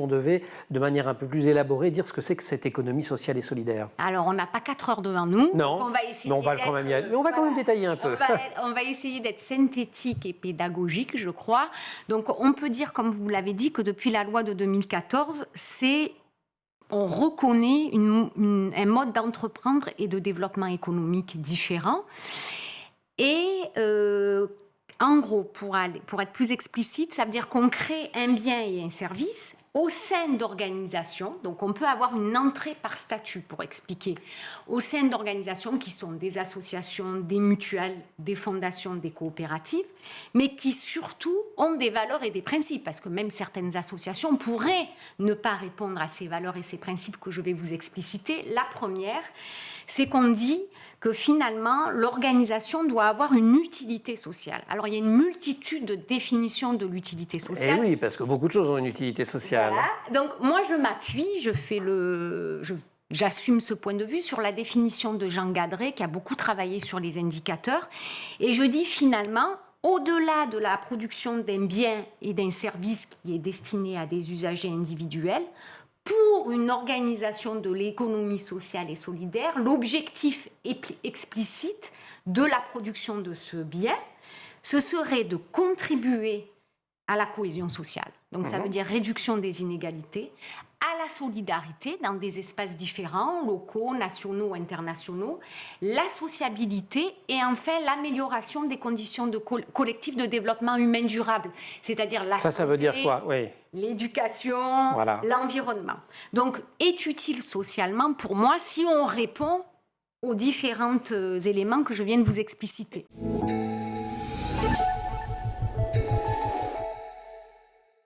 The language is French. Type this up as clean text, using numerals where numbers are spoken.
on devait, de manière un peu plus élaborée, dire ce que c'est que cette économie sociale et solidaire? Alors, on n'a pas 4 heures devant nous. Non, on va essayer mais on va quand même mais on va quand même détailler un peu. On va essayer d'être synthétique et pédagogique, je crois. Donc, on peut dire, comme vous l'avez dit, que depuis la loi de 2014, on reconnaît un mode d'entreprendre et de développement économique différent. Et en gros, pour être plus explicite, ça veut dire qu'on crée un bien et un service au sein d'organisations. Donc, on peut avoir une entrée par statut, pour expliquer, au sein d'organisations qui sont des associations, des mutuelles, des fondations, des coopératives, mais qui surtout ont des valeurs et des principes, parce que même certaines associations pourraient ne pas répondre à ces valeurs et ces principes que je vais vous expliciter. La première, c'est qu'on dit que finalement, l'organisation doit avoir une utilité sociale. Alors, il y a une multitude de définitions de l'utilité sociale. Et oui, parce que beaucoup de choses ont une utilité sociale. Voilà. Donc, moi, je m'appuie, j'assume ce point de vue sur la définition de Jean Gadret, qui a beaucoup travaillé sur les indicateurs. Et je dis finalement, au-delà de la production d'un bien et d'un service qui est destiné à des usagers individuels, pour une organisation de l'économie sociale et solidaire, l'objectif explicite de la production de ce bien, ce serait de contribuer à la cohésion sociale. Donc ça veut dire réduction des inégalités, à la solidarité dans des espaces différents, locaux, nationaux, internationaux, la sociabilité et enfin l'amélioration des conditions collectives de développement humain durable, c'est-à-dire la santé, ça veut dire quoi? Oui. L'éducation, voilà. L'environnement. Donc, est utile socialement pour moi si on répond aux différents éléments que je viens de vous expliciter.